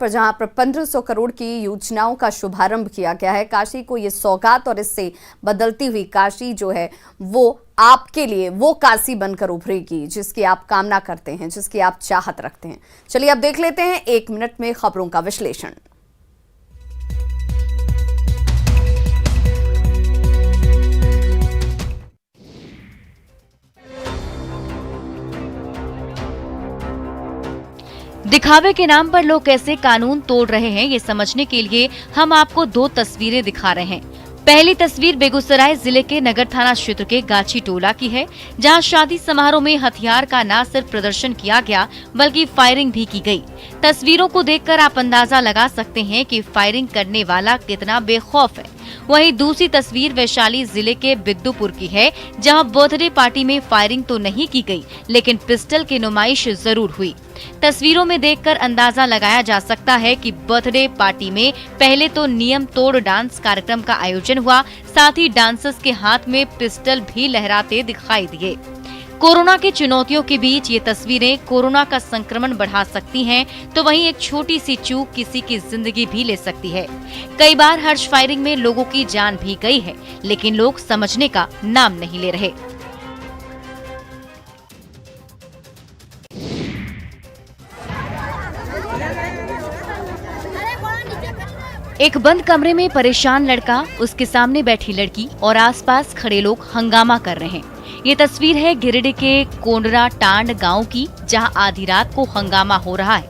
पर जहां पर 1500 करोड़ की योजनाओं का शुभारंभ किया गया है। काशी को ये सौगात और इससे बदलती हुई काशी जो है वो आपके लिए वो काशी बनकर उभरेगी जिसकी आप कामना करते हैं, जिसकी आप चाहत रखते हैं। चलिए अब देख लेते हैं 1 मिनट में खबरों का विश्लेषण। दिखावे के नाम पर लोग कैसे कानून तोड़ रहे हैं, ये समझने के लिए हम आपको 2 तस्वीरें दिखा रहे हैं। पहली तस्वीर बेगूसराय जिले के नगर थाना क्षेत्र के गाची टोला की है, जहां शादी समारोह में हथियार का न सिर्फ प्रदर्शन किया गया बल्कि फायरिंग भी की गई। तस्वीरों को देखकर आप अंदाजा लगा सकते हैं कि फायरिंग करने वाला कितना बेखौफ है। वहीं दूसरी तस्वीर वैशाली जिले के बिद्दुपुर की है, जहां बर्थडे पार्टी में फायरिंग तो नहीं की गई लेकिन पिस्टल की नुमाइश जरूर हुई। तस्वीरों में देखकर अंदाजा लगाया जा सकता है कि बर्थडे पार्टी में पहले तो नियम तोड़ डांस कार्यक्रम का आयोजन हुआ, साथ ही डांसर्स के हाथ में पिस्टल भी लहराते दिखाई दिए। कोरोना की चुनौतियों के बीच ये तस्वीरें कोरोना का संक्रमण बढ़ा सकती हैं, तो वहीं एक छोटी सी चूक किसी की जिंदगी भी ले सकती है। कई बार हर्ष फायरिंग में लोगों की जान भी गई है, लेकिन लोग समझने का नाम नहीं ले रहे। एक बंद कमरे में परेशान लड़का, उसके सामने बैठी लड़की और आसपास खड़े लोग हंगामा कर रहे हैं। ये तस्वीर है गिरिडीह के कोंडरा टांड गांव की, जहां आधी रात को हंगामा हो रहा है।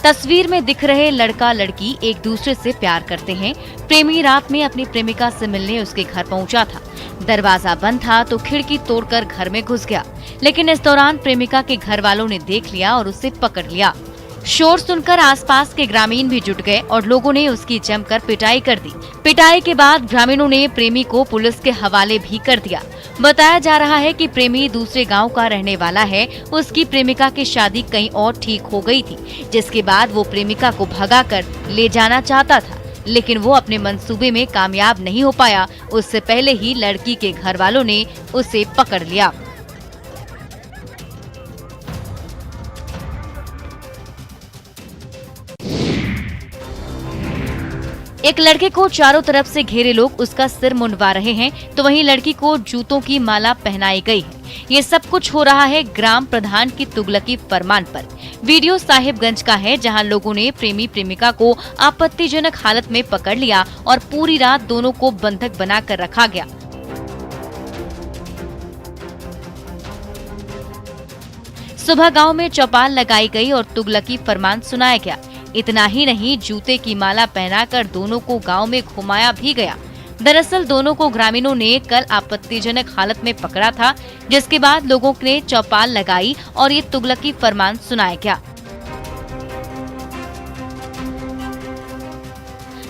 तस्वीर में दिख रहे लड़का लड़की एक दूसरे से प्यार करते हैं। प्रेमी रात में अपनी प्रेमिका से मिलने उसके घर पहुंचा था। दरवाजा बंद था तो खिड़की तोड़कर घर में घुस गया, लेकिन इस दौरान प्रेमिका के घर वालों ने देख लिया और उसे पकड़ लिया। शोर सुनकर आसपास के ग्रामीण भी जुट गए और लोगों ने उसकी जमकर पिटाई कर दी। पिटाई के बाद ग्रामीणों ने प्रेमी को पुलिस के हवाले भी कर दिया। बताया जा रहा है कि प्रेमी दूसरे गांव का रहने वाला है। उसकी प्रेमिका की शादी कहीं और ठीक हो गई थी, जिसके बाद वो प्रेमिका को भगाकर ले जाना चाहता था, लेकिन वो अपने मंसूबे में कामयाब नहीं हो पाया। उससे पहले ही लड़की के घर वालों ने उसे पकड़ लिया। एक लड़के को चारों तरफ से घेरे लोग उसका सिर मुंडवा रहे हैं, तो वहीं लड़की को जूतों की माला पहनाई गई है। ये सब कुछ हो रहा है ग्राम प्रधान की तुगलकी फरमान पर। वीडियो साहिबगंज का है, जहां लोगों ने प्रेमी प्रेमिका को आपत्तिजनक हालत में पकड़ लिया और पूरी रात दोनों को बंधक बनाकर रखा गया। सुबह गांव में चौपाल लगाई गई और तुगलकी फरमान सुनाया गया। इतना ही नहीं, जूते की माला पहनाकर दोनों को गांव में घुमाया भी गया। दरअसल दोनों को ग्रामीणों ने कल आपत्तिजनक हालत में पकड़ा था, जिसके बाद लोगों ने चौपाल लगाई और ये तुगलकी फरमान सुनाया गया।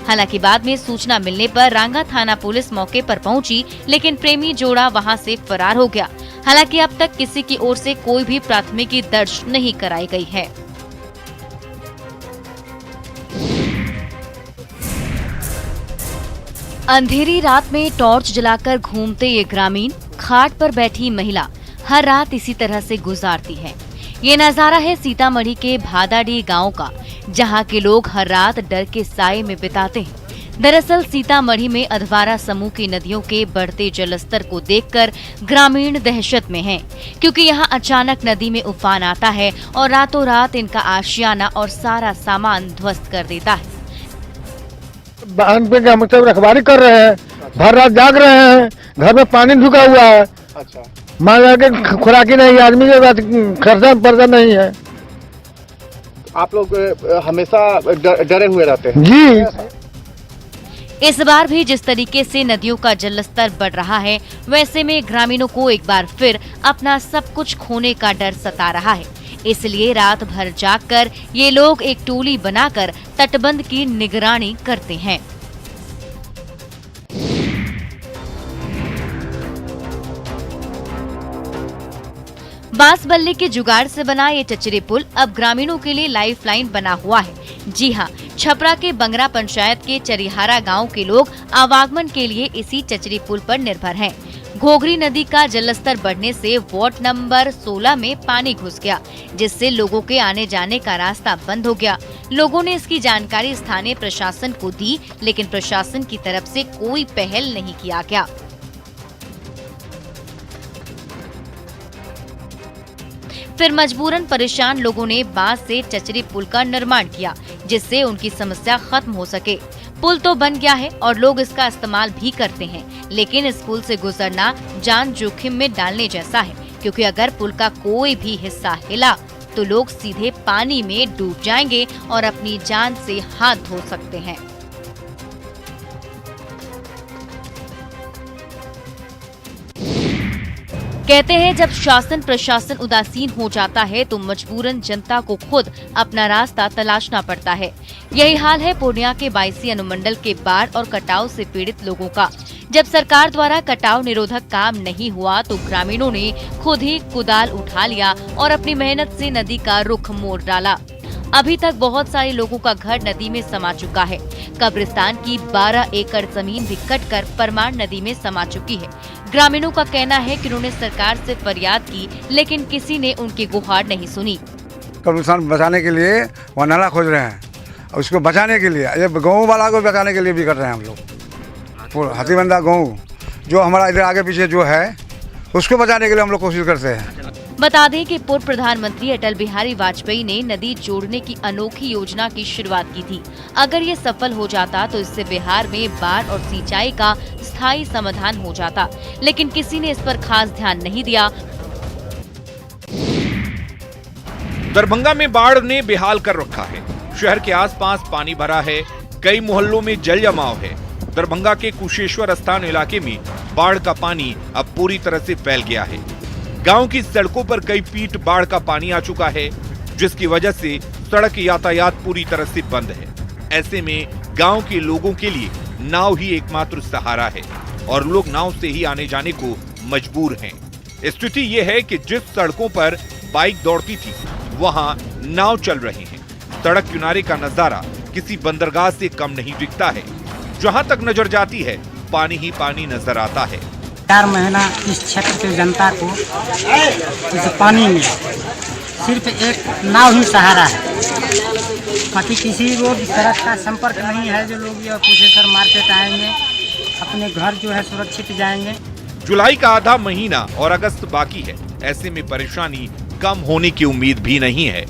हालांकि बाद में सूचना मिलने पर रांगा थाना पुलिस मौके पर पहुंची, लेकिन प्रेमी जोड़ा वहां से फरार हो गया। हालांकि अब तक किसी की ओर से कोई भी प्राथमिकी दर्ज नहीं कराई गई है। अंधेरी रात में टॉर्च जलाकर घूमते ये ग्रामीण, खाट पर बैठी महिला हर रात इसी तरह से गुजारती है। ये नजारा है सीतामढ़ी के भादाडी गांव का, जहां के लोग हर रात डर के साए में बिताते हैं। दरअसल सीतामढ़ी में अधवारा समूह की नदियों के बढ़ते जलस्तर को देखकर ग्रामीण दहशत में हैं, क्योंकि यहां अचानक नदी में उफान आता है और रातों रात इनका आशियाना और सारा सामान ध्वस्त कर देता है। बांध पे हम सब रखवारी कर रहे हैं, भर रात जाग रहे हैं, घर में पानी ढुका हुआ है। अच्छा, मान लगे खुराकी नहीं, आदमी के पास खर्चा पर्चा नहीं है। आप लोग हमेशा डरे हुए रहते हैं? जी। इस बार भी जिस तरीके से नदियों का जलस्तर बढ़ रहा है, वैसे में ग्रामीणों को एक बार फिर अपना सब कुछ खोने का डर सता रहा है। इसलिए रात भर जागकर ये लोग एक टोली बनाकर तटबंध की निगरानी करते हैं। बांस-बल्ली के जुगाड़ से बना ये चचरी पुल अब ग्रामीणों के लिए लाइफलाइन बना हुआ है। जी हां, छपरा के बंगरा पंचायत के चरिहारा गांव के लोग आवागमन के लिए इसी चचरी पुल पर निर्भर हैं। घोघरी नदी का जलस्तर बढ़ने से वार्ड नंबर 16 में पानी घुस गया, जिससे लोगों के आने जाने का रास्ता बंद हो गया। लोगों ने इसकी जानकारी स्थानीय प्रशासन को दी, लेकिन प्रशासन की तरफ से कोई पहल नहीं किया गया। फिर मजबूरन परेशान लोगों ने बांस से चचरी पुल का निर्माण किया, जिससे उनकी समस्या खत्म हो सके। पुल तो बन गया है और लोग इसका इस्तेमाल भी करते हैं, लेकिन इस पुल से गुजरना जान जोखिम में डालने जैसा है, क्योंकि अगर पुल का कोई भी हिस्सा हिला तो लोग सीधे पानी में डूब जाएंगे और अपनी जान से हाथ धो सकते हैं। कहते हैं जब शासन प्रशासन उदासीन हो जाता है तो मजबूरन जनता को खुद अपना रास्ता तलाशना पड़ता है। यही हाल है पूर्णिया के 22 अनुमंडल के बाढ़ और कटाव से पीड़ित लोगों का। जब सरकार द्वारा कटाव निरोधक काम नहीं हुआ तो ग्रामीणों ने खुद ही कुदाल उठा लिया और अपनी मेहनत से नदी का रुख मोड़ डाला। अभी तक बहुत सारे लोगों का घर नदी में समा चुका है। कब्रिस्तान की 12 एकड़ जमीन भी कटकर परमान नदी में समा चुकी है। ग्रामीणों का कहना है कि उन्होंने सरकार से फरियाद की, लेकिन किसी ने उनकी गुहार नहीं सुनी। कब्रिस्तान बचाने के लिए वहाँ नाला खोज रहे हैं, उसको बचाने के लिए, ये गाँव वाला को बचाने के लिए भी कर रहे हैं हम लोग। हाथीबंदा गाँव जो हमारा इधर आगे पीछे जो है उसको बचाने के लिए हम लोग कोशिश करते हैं। बता दें कि पूर्व प्रधानमंत्री अटल बिहारी वाजपेयी ने नदी जोड़ने की अनोखी योजना की शुरुआत की थी। अगर ये सफल हो जाता तो इससे बिहार में बाढ़ और सिंचाई का स्थायी समाधान हो जाता, लेकिन किसी ने इस पर खास ध्यान नहीं दिया। दरभंगा में बाढ़ ने बेहाल कर रखा है। शहर के आसपास पानी भरा है, कई मोहल्लों में जल जमाव है। दरभंगा के कुशेश्वर स्थान इलाके में बाढ़ का पानी अब पूरी तरह से फैल गया है। गांव की सड़कों पर कई फीट बाढ़ का पानी आ चुका है, जिसकी वजह से सड़क यातायात पूरी तरह से बंद है। ऐसे में गांव के लोगों के लिए नाव ही एकमात्र सहारा है और लोग नाव से ही आने जाने को मजबूर हैं। स्थिति ये है कि जिस सड़कों पर बाइक दौड़ती थी वहां नाव चल रही हैं। सड़क किनारे का नजारा किसी बंदरगाह से कम नहीं दिखता है। जहां तक नजर जाती है पानी ही पानी नजर आता है। 4 महीना इस क्षेत्र के जनता को इस पानी में सिर्फ एक नाव ही सहारा है, बाकी किसी रोड सड़क का संपर्क नहीं है। जो लोग ये कुशेश्वर मार्केट आएंगे अपने घर जो है सुरक्षित जाएंगे। जुलाई का आधा महीना और अगस्त बाकी है। ऐसे में परेशानी कम होने की उम्मीद भी नहीं है।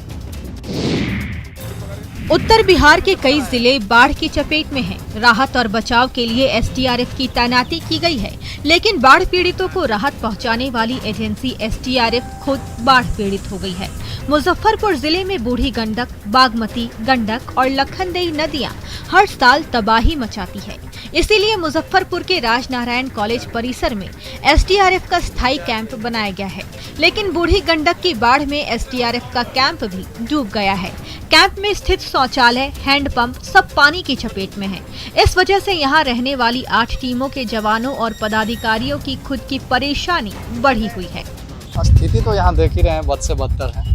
उत्तर बिहार के कई जिले बाढ़ की चपेट में हैं। राहत और बचाव के लिए एसडीआरएफ की तैनाती की गई है, लेकिन बाढ़ पीड़ितों को राहत पहुंचाने वाली एजेंसी एसडीआरएफ खुद बाढ़ पीड़ित हो गई है। मुजफ्फरपुर जिले में बूढ़ी गंडक, बागमती, गंडक और लखनदेई नदियां हर साल तबाही मचाती है। इसीलिए मुजफ्फरपुर के राजनारायण कॉलेज परिसर में एसडीआरएफ का स्थायी कैंप बनाया गया है, लेकिन बूढ़ी गंडक की बाढ़ में एसडीआरएफ का कैंप भी डूब गया है। कैंप में स्थित शौचालय, हैंडपंप सब पानी की चपेट में है। इस वजह से यहाँ रहने वाली 8 टीमों के जवानों और पदाधिकारियों की खुद की परेशानी बढ़ी हुई है। स्थिति तो यहाँ देख ही रहे हैं, बद से बदतर है।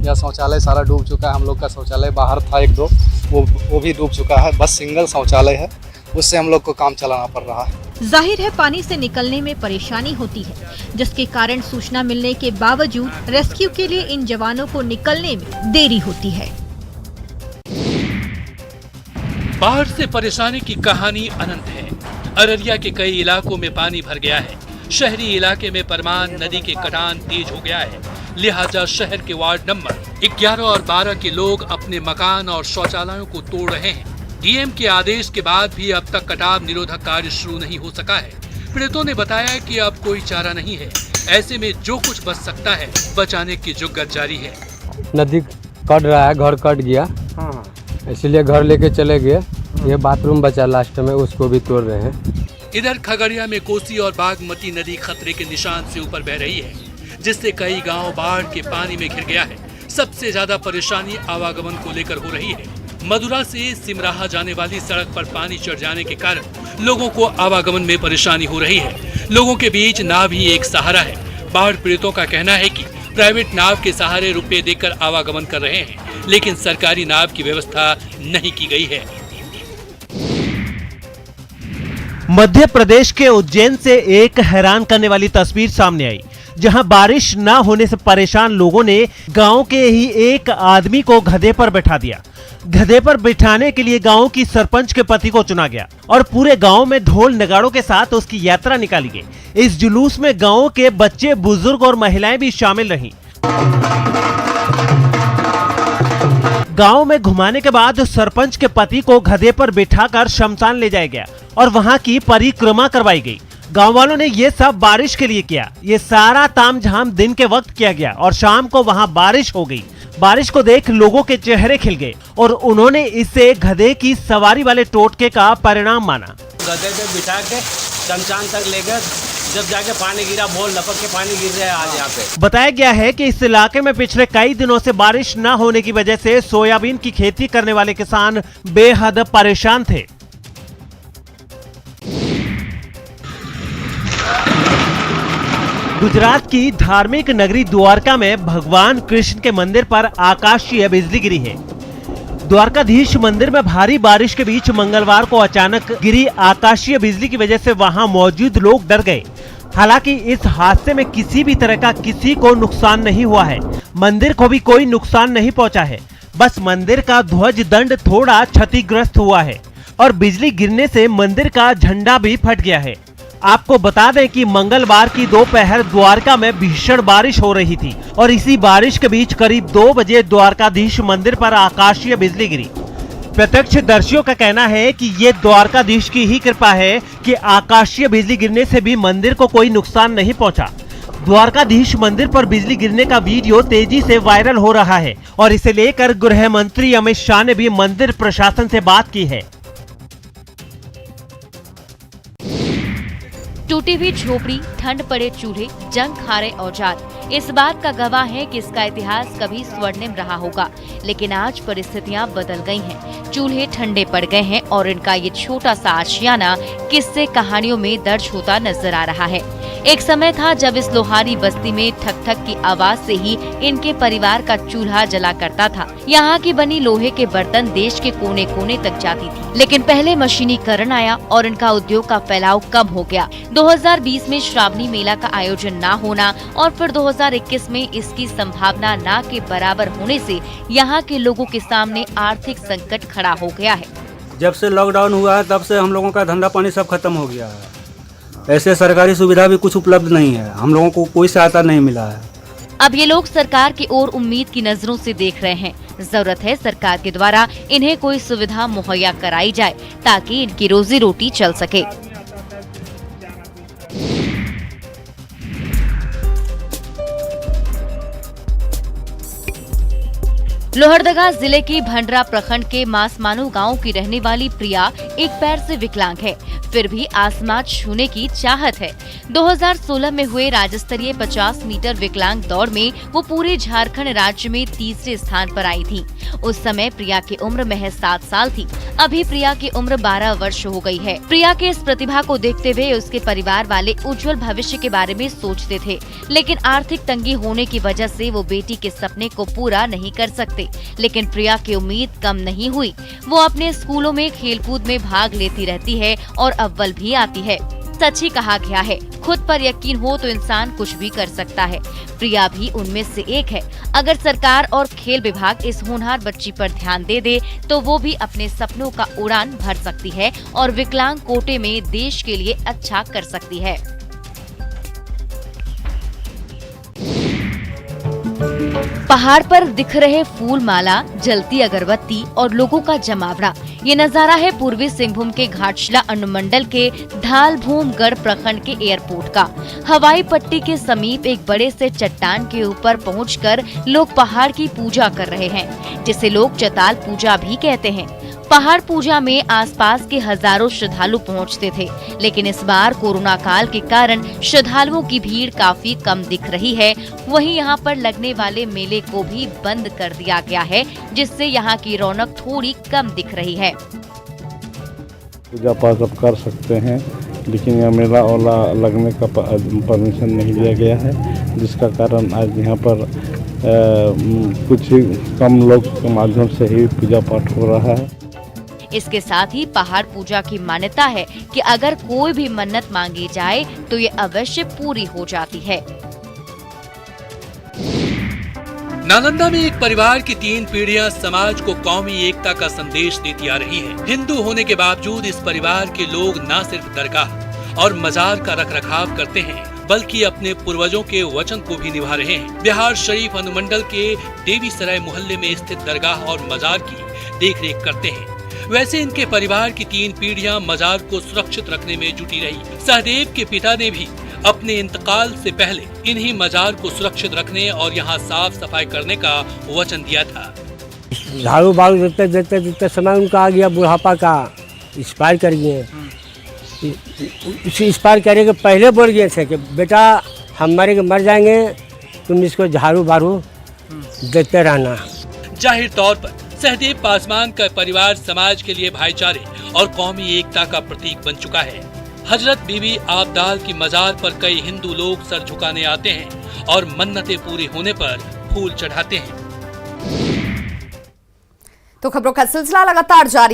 यह शौचालय सारा डूब चुका है। हम लोग का शौचालय बाहर था 1-2, वो भी डूब चुका है। बस सिंगल शौचालय है, उससे हम लोग को काम चलाना पड़ रहा है। जाहिर है पानी से निकलने में परेशानी होती है, जिसके कारण सूचना मिलने के बावजूद रेस्क्यू के लिए इन जवानों को निकलने में देरी होती है। बाढ़ से परेशानी की कहानी अनंत है। अररिया के कई इलाकों में पानी भर गया है। शहरी इलाके में परमान नदी के कटान तेज हो गया है, लिहाजा शहर के वार्ड नंबर 11 और 12 के लोग अपने मकान और शौचालयों को तोड़ रहे हैं। डीएम के आदेश के बाद भी अब तक कटाव निरोधक कार्य शुरू नहीं हो सका है। पीड़ितों ने बताया कि अब कोई चारा नहीं है। ऐसे में जो कुछ बच सकता है बचाने की जुगत जारी है। नदी कट रहा है, घर कट गया, इसलिए घर लेके चले गए। ये बाथरूम बचा लास्ट में, उसको भी तोड़ रहे हैं। इधर खगड़िया में कोसी और बागमती नदी खतरे के निशान से ऊपर बह रही है, जिससे कई गांव बाढ़ के पानी में घिर गया है। सबसे ज्यादा परेशानी आवागमन को लेकर हो रही है। मदुरा से सिमराहा जाने वाली सड़क पर पानी चढ़ जाने के कारण लोगों को आवागमन में परेशानी हो रही है। लोगों के बीच नाव ही एक सहारा है। बाढ़ पीड़ितों का कहना है कि प्राइवेट नाव के सहारे रुपए देकर आवागमन कर रहे हैं, लेकिन सरकारी नाव की व्यवस्था नहीं की गई है। मध्य प्रदेश के उज्जैन से एक हैरान करने वाली तस्वीर सामने आई, जहां बारिश न होने से परेशान लोगों ने गांव के ही एक आदमी को गधे पर बैठा दिया। गधे पर बिठाने के लिए गांव की सरपंच के पति को चुना गया और पूरे गांव में ढोल नगाड़ों के साथ उसकी यात्रा निकाली गई। इस जुलूस में गांव के बच्चे, बुजुर्ग और महिलाएं भी शामिल रहीं। गांव में घुमाने के बाद सरपंच के पति को गधे पर बिठाकर शमशान ले जाया गया और वहां की परिक्रमा करवाई गई। गांव वालों ने ये सब बारिश के लिए किया। ये सारा तामझाम दिन के वक्त किया गया और शाम को वहां बारिश हो गई। बारिश को देख लोगों के चेहरे खिल गए और उन्होंने इसे गधे की सवारी वाले टोटके का परिणाम माना। गधे पे बिठा के शमशान तक ले गए, जब जाके पानी गिरा, बोल लपक के पानी गिर रहा है आज यहाँ पे। बताया गया है कि इस इलाके में पिछले कई दिनों से बारिश न होने की वजह से सोयाबीन की खेती करने वाले किसान बेहद परेशान थे। गुजरात की धार्मिक नगरी द्वारका में भगवान कृष्ण के मंदिर पर आकाशीय बिजली गिरी है। द्वारकाधीश मंदिर में भारी बारिश के बीच मंगलवार को अचानक गिरी आकाशीय बिजली की वजह से वहां मौजूद लोग डर गए। हालांकि इस हादसे में किसी भी तरह का किसी को नुकसान नहीं हुआ है। मंदिर को भी कोई नुकसान नहीं पहुंचा है। बस मंदिर का ध्वज दंड थोड़ा क्षतिग्रस्त हुआ है और बिजली गिरने से मंदिर का झंडा भी फट गया है। आपको बता दें कि मंगलवार की दोपहर द्वारका में भीषण बारिश हो रही थी और इसी बारिश के बीच करीब 2 बजे द्वारकाधीश मंदिर पर आकाशीय बिजली गिरी। प्रत्यक्षदर्शियों का कहना है कि ये द्वारकाधीश की ही कृपा है कि आकाशीय बिजली गिरने से भी मंदिर को कोई नुकसान नहीं पहुंचा। द्वारकाधीश मंदिर पर बिजली गिरने का वीडियो तेजी से वायरल हो रहा है और इसे लेकर गृह मंत्री अमित शाह ने भी मंदिर प्रशासन से बात की है। टूटी हुई झोपड़ी, ठंड पड़े चूल्हे, जंग खारे औजार इस बात का गवाह है कि इसका इतिहास कभी स्वर्णिम रहा होगा। लेकिन आज परिस्थितियां बदल गई हैं। चूल्हे ठंडे पड़ गए हैं और इनका ये छोटा सा आशियाना किस्से कहानियों में दर्ज होता नजर आ रहा है। एक समय था जब इस लोहारी बस्ती में ठक ठक की आवाज से ही इनके परिवार का चूल्हा जला करता था। यहाँ की बनी लोहे के बर्तन देश के कोने कोने तक जाती थी। लेकिन पहले मशीनीकरण आया और इनका उद्योग का फैलाव कम हो गया। 2020 में श्रावणी मेला का आयोजन न होना और फिर 2021 में इसकी संभावना न के बराबर होने से यहाँ के लोगों के सामने आर्थिक संकट खड़ा हो गया है। जब से लॉकडाउन हुआ है तब से हम लोगों का धंधा पानी सब खत्म हो गया है। ऐसे सरकारी सुविधा भी कुछ उपलब्ध नहीं है, हम लोगों को कोई सहायता नहीं मिला है। अब ये लोग सरकार की ओर उम्मीद की नजरों से देख रहे हैं। जरूरत है सरकार के द्वारा इन्हें कोई सुविधा मुहैया कराई जाए ताकि इनकी रोजी रोटी चल सके। लोहरदगा जिले की भंडरा प्रखंड के मासमानू गांव की रहने वाली प्रिया एक पैर से विकलांग है, फिर भी आसमान छूने की चाहत है। 2016 में हुए राज्य स्तरीय 50 मीटर विकलांग दौड़ में वो पूरे झारखंड राज्य में तीसरे स्थान पर आई थी। उस समय प्रिया की उम्र महज 7 साल थी। अभी प्रिया की उम्र 12 वर्ष हो गई है। प्रिया के इस प्रतिभा को देखते हुए उसके परिवार वाले उज्जवल भविष्य के बारे में सोचते थे, लेकिन आर्थिक तंगी होने की वजह से वो बेटी के सपने को पूरा नहीं कर सकते। लेकिन प्रिया की उम्मीद कम नहीं हुई। वो अपने स्कूलों में खेलकूद में भाग लेती रहती है और अव्वल भी आती है। सच ही कहा गया है, खुद पर यकीन हो तो इंसान कुछ भी कर सकता है। प्रिया भी उनमें से एक है। अगर सरकार और खेल विभाग इस होनहार बच्ची पर ध्यान दे तो वो भी अपने सपनों का उड़ान भर सकती है और विकलांग कोटे में देश के लिए अच्छा कर सकती है। पहाड़ पर दिख रहे फूल माला, जलती अगरबत्ती और लोगों का जमावड़ा, ये नजारा है पूर्वी सिंहभूम के घाटशिला अनुमंडल के धालभूमगढ़ प्रखंड के एयरपोर्ट का। हवाई पट्टी के समीप एक बड़े से चट्टान के ऊपर पहुंचकर लोग पहाड़ की पूजा कर रहे हैं, जिसे लोग चताल पूजा भी कहते हैं। पहाड़ पूजा में आसपास के हजारों श्रद्धालु पहुंचते थे, लेकिन इस बार कोरोना काल के कारण श्रद्धालुओं की भीड़ काफी कम दिख रही है। वहीं यहां पर लगने वाले मेले को भी बंद कर दिया गया है, जिससे यहां की रौनक थोड़ी कम दिख रही है। पूजा पाठ अब कर सकते हैं, लेकिन यह मेला ओला लगने का परमिशन नहीं दिया गया है, जिसका कारण आज यहाँ पर कुछ कम लोग के माध्यम से ही पूजा पाठ हो रहा है। इसके साथ ही पहाड़ पूजा की मान्यता है कि अगर कोई भी मन्नत मांगी जाए तो ये अवश्य पूरी हो जाती है। नालंदा में एक परिवार की 3 पीढ़ियां समाज को कौमी एकता का संदेश देती आ रही है। हिंदू होने के बावजूद इस परिवार के लोग न सिर्फ दरगाह और मजार का रखरखाव करते हैं, बल्कि अपने पूर्वजों के वचन को भी निभा रहे हैं। बिहार शरीफ अनुमंडल के देवीसराय मोहल्ले में स्थित दरगाह और मजार की देखरेख करते हैं। वैसे इनके परिवार की 3 पीढ़ियां मजार को सुरक्षित रखने में जुटी रही। सहदेव के पिता ने भी अपने इंतकाल से पहले इन्हीं मजार को सुरक्षित रखने और यहाँ साफ सफाई करने का वचन दिया था। झाड़ू बाड़ू देते देते देते समय उनका आ गया, बुढ़ापा का एक्सपायर कर गए। एक्सपायर करने के पहले बोल गए थे कि बेटा हम मर जाएंगे, तुम इसको झाड़ू बाड़ू देते रहना। जाहिर तौर पर सहदेव पासवान का परिवार समाज के लिए भाईचारे और कौमी एकता का प्रतीक बन चुका है। हजरत बीबी आबदाल की मजार पर कई हिंदू लोग सर झुकाने आते हैं और मन्नतें पूरी होने पर फूल चढ़ाते हैं। तो खबरों का सिलसिला लगातार जारी है।